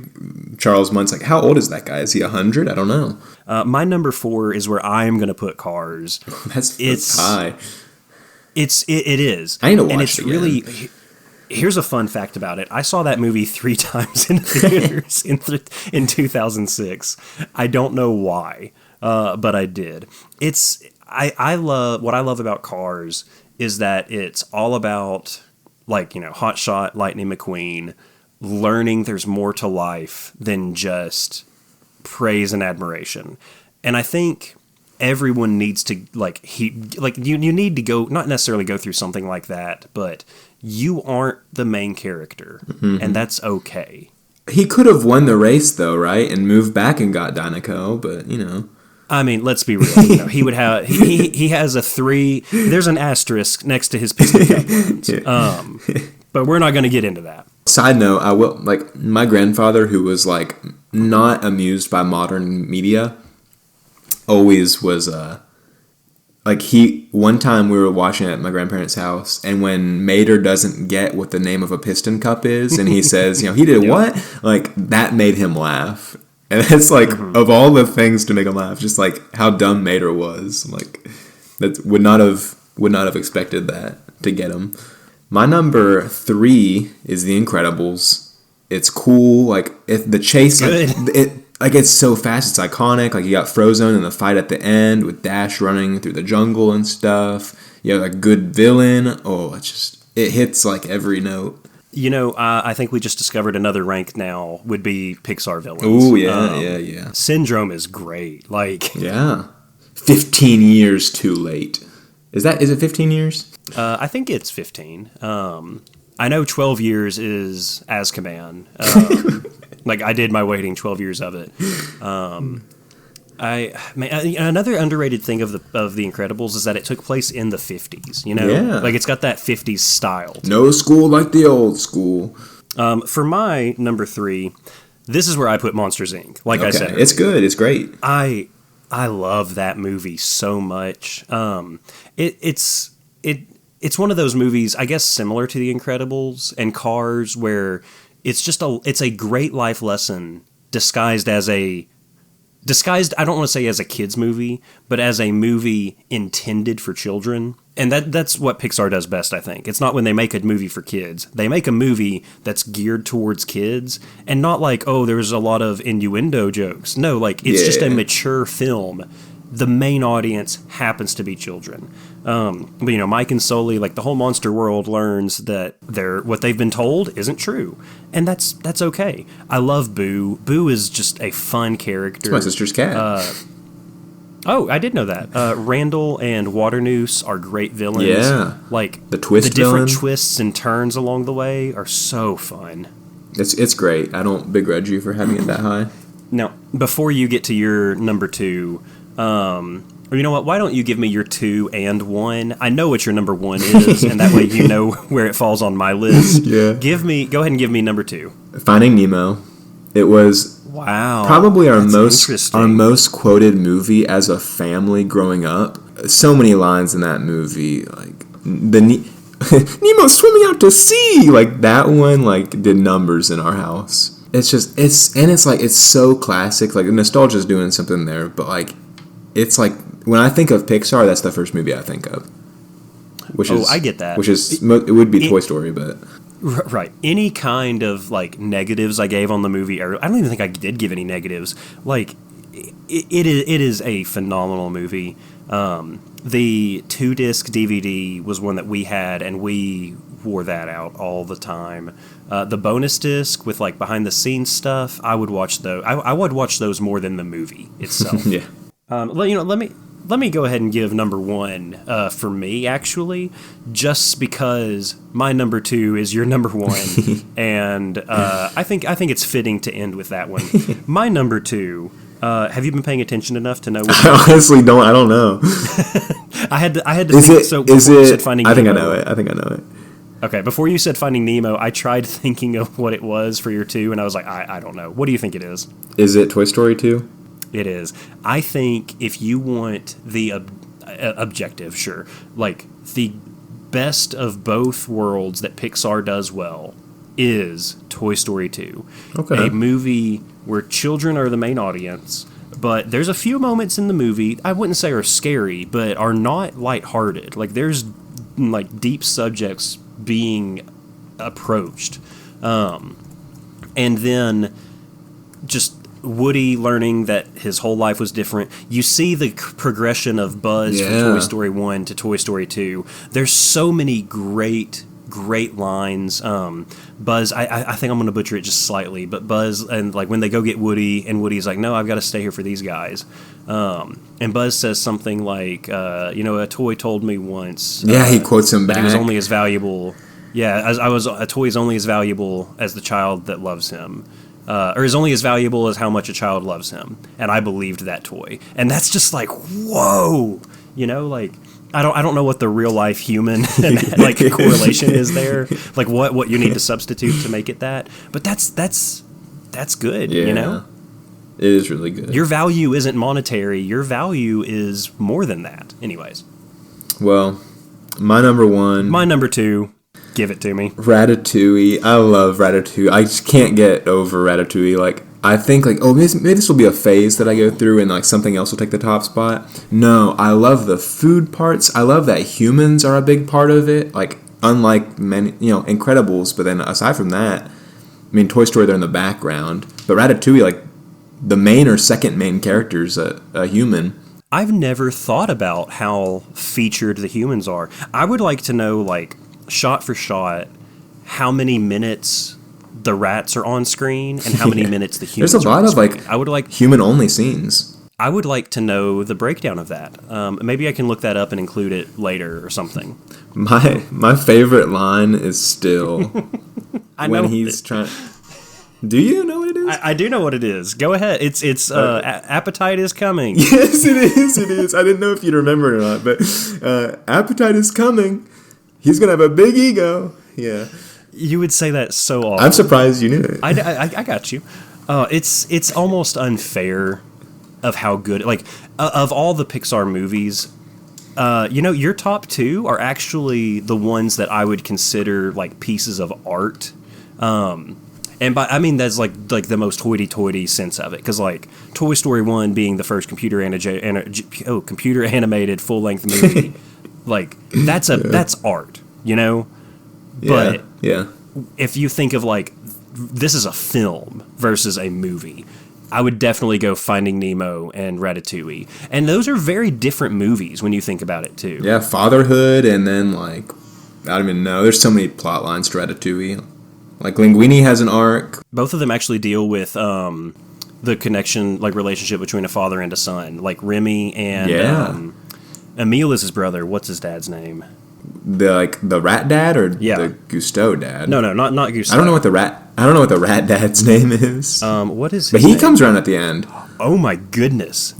Charles Muntz. Like, how old is that guy? Is he 100? I don't know. My number 4 is where I am going to put Cars. That's high. It is. I need to watch and it's it again. Really. Here's a fun fact about it. I saw that movie 3 times in theaters in 2006. I don't know why, but I did. I love what I love about Cars is that it's all about, like, you know, hotshot Lightning McQueen learning there's more to life than just praise and admiration. And I think everyone needs to you need to go, not necessarily go through something like that, but you aren't the main character, and that's okay. He could have won the race though, right? And moved back and got Dinoco, but you know. I mean, let's be real. You know, he would have he has a 3. There's an asterisk next to his Piston Cup wins. But we're not going to get into that. Side note, I will, like, my grandfather, who was like not amused by modern media, always was like, one time we were watching at my grandparents' house, and when Mater doesn't get what the name of a piston cup is, and he says, you know, he did what? Like, that made him laugh. And it's like, of all the things to make him laugh, just like how dumb Mater was. Like, that would not have expected that to get him. My number 3 is The Incredibles. It's cool. Like, the chase, like, it's so fast, it's iconic. Like, you got Frozone in the fight at the end with Dash running through the jungle and stuff. You have a good villain. Oh, it hits like every note. You know, I think we just discovered another rank now would be Pixar villains. Oh, yeah. Syndrome is great. Like, yeah. 15 years too late. Is it 15 years? I think it's 15. I know 12 years is Azkaban. Like, I did my waiting 12 years of it. Another underrated thing of the Incredibles is that it took place in the 50s. You know, like, it's got that 50s style. No school like the old school. For my number 3, this is where I put Monsters Inc. Like I said, it's good. It's great. I love that movie so much. It's one of those movies, I guess, similar to The Incredibles and Cars, where it's a great life lesson disguised, I don't want to say as a kid's movie, but as a movie intended for children. And that's what Pixar does best, I think. It's not when they make a movie for kids. They make a movie that's geared towards kids, and not like, oh, there's a lot of innuendo jokes. No, like, it's just a mature film. The main audience happens to be children. But, you know, Mike and Sully, like, the whole monster world learns that what they've been told isn't true. And that's okay. I love Boo. Boo is just a fun character. It's my sister's cat. Oh, I did know that. Randall and Waternoose are great villains. Yeah. Like, the different villain twists and turns along the way are so fun. It's great. I don't begrudge you for having it that high. Now, before you get to your number 2, or you know what? Why don't you give me your 2 and 1? I know what your number 1 is, and that way you know where it falls on my list. Yeah. Go ahead and give me number 2. Finding Nemo. It was probably our most quoted movie as a family growing up. So many lines in that movie, like Nemo swimming out to sea. Like, that one, like, did numbers in our house. It's so classic. Like, nostalgia's doing something there, but like, it's like, when I think of Pixar, that's the first movie I think of. I get that. It would be Toy Story, but... Right. Any kind of, like, negatives I gave on the movie, or I don't even think I did give any negatives. Like, it is a phenomenal movie. The 2-disc DVD was one that we had, and we wore that out all the time. The bonus disc with, like, behind-the-scenes stuff, I would watch those. I would watch those more than the movie itself. Yeah. Let me go ahead and give number 1 for me, actually, just because my number 2 is your number 1, and I think it's fitting to end with that one. My number 2 Have you been paying attention enough to know? I honestly don't. I don't know. I had to. Is think, it? So Is before you it? said Finding I think Nemo, I know it. I think I know it. Okay, before you said Finding Nemo, I tried thinking of what it was for your 2, and I was like, I don't know. What do you think it is? Is it Toy Story 2? It is. I think if you want the objective, sure, like the best of both worlds that Pixar does well is Toy Story 2. Okay. A movie where children are the main audience, but there's a few moments in the movie, I wouldn't say are scary, but are not lighthearted. Like there's like deep subjects being approached. And then just Woody learning that his whole life was different. You see the progression of Buzz from Toy Story 1 to Toy Story 2. There's so many great lines. Buzz, I think I'm going to butcher it just slightly, but Buzz, and like when they go get Woody, and Woody's like, no, I've got to stay here for these guys. And Buzz says something like, a toy told me once. Yeah, he quotes him back. That he was only as valuable. Yeah, a toy is only as valuable as the child that loves him. Or is only as valuable as how much a child loves him. And I believed that toy. And that's just like, whoa! Like, I don't know what the real life human like correlation is there. Like what you need to substitute to make it that. But that's good, It is really good. Your value isn't monetary. Your value is more than that. Anyways. Well, my number 1. My number 2. Give it to me. Ratatouille. I love Ratatouille. I just can't get over Ratatouille. Like, I think, like, maybe this will be a phase that I go through and, like, something else will take the top spot. No, I love the food parts. I love that humans are a big part of it. Like, unlike many, Incredibles. But then aside from that, I mean, Toy Story, they're in the background. But Ratatouille, like, the main or second main character is a human. I've never thought about how featured the humans are. I would like to know, like, shot for shot, how many minutes the rats are on screen and how many minutes the humans are on screen. There's a lot of like human-only scenes. I would like to know the breakdown of that. Maybe I can look that up and include it later or something. My favorite line is still when he's trying... Do you know what it is? I do know what it is. Go ahead. It's appetite is coming. Yes, it is. I didn't know if you'd remember it or not, but appetite is coming. He's going to have a big ego. Yeah. You would say that so often. I'm surprised you knew it. I got you. It's almost unfair of how good... Like, of all the Pixar movies, your top 2 are actually the ones that I would consider, like, pieces of art. And I mean that's like the most hoity-toity sense of it, because like Toy Story 1 being the first computer animated full-length movie, like that's art, But yeah. If you think of like this is a film versus a movie, I would definitely go Finding Nemo and Ratatouille, and those are very different movies when you think about it too. Yeah, fatherhood, and then like I don't even know. There's so many plot lines to Ratatouille. Like, Linguini has an arc. Both of them actually deal with the connection, like, relationship between a father and a son. Like, Remy and Emile is his brother. What's his dad's name? The rat dad or the Gusteau dad? No, not Gusteau. I don't know what the rat dad's name is. What is his But he name? comes around at the end. Oh, my goodness.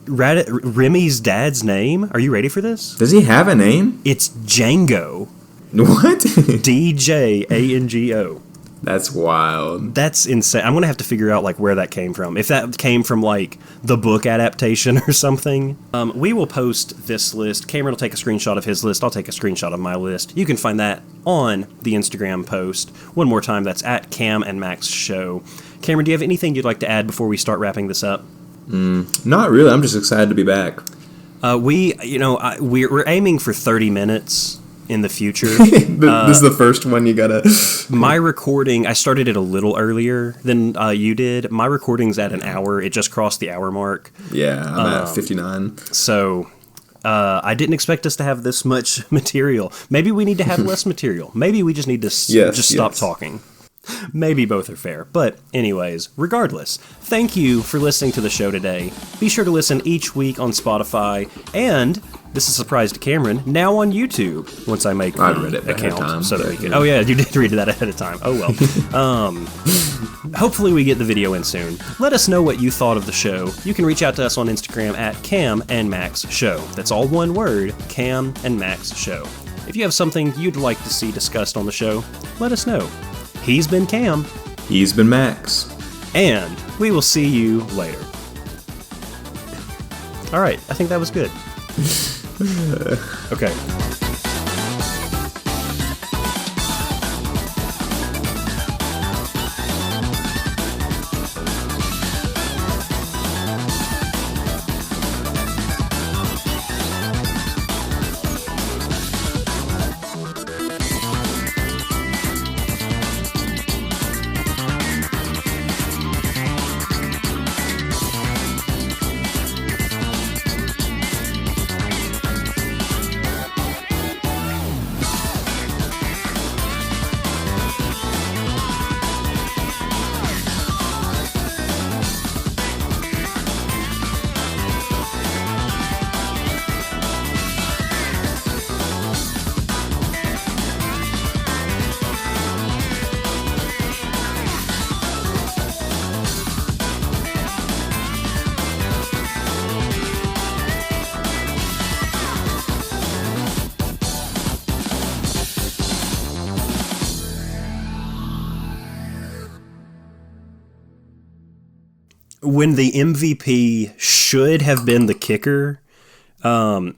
Remy's dad's name? Are you ready for this? Does he have a name? It's Django. What? DJANGO. That's wild. That's insane. I'm going to have to figure out like where that came from. If that came from like the book adaptation or something. We will post this list. Cameron will take a screenshot of his list. I'll take a screenshot of my list. You can find that on the Instagram post. One more time, that's at Cam and Max Show. Cameron, do you have anything you'd like to add before we start wrapping this up? Not really. I'm just excited to be back. We're aiming for 30 minutes in the future. This is the first one you gotta... My recording, I started it a little earlier than you did. My recording's at an hour. It just crossed the hour mark. Yeah, I'm at 59. So I didn't expect us to have this much material. Maybe we need to have less material. Maybe we just need to stop talking. Maybe both are fair. But anyways, regardless, thank you for listening to the show today. Be sure to listen each week on Spotify, and This is a surprise to Cameron. Now on YouTube. Once I make I read it ahead account, of time, so that we can. Oh yeah, you did read that ahead of time. Oh well. Hopefully we get the video in soon. Let us know what you thought of the show. You can reach out to us on Instagram at Cam and Max Show. That's all one word, Cam and Max Show. If you have something you'd like to see discussed on the show, let us know. He's been Cam. He's been Max. And we will see you later. All right, I think that was good. Okay. When the MVP should have been the kicker, okay,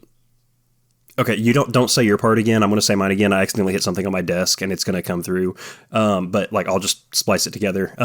you don't say your part again. I'm going to say mine again. I accidentally hit something on my desk, and it's going to come through. But like, I'll just splice it together.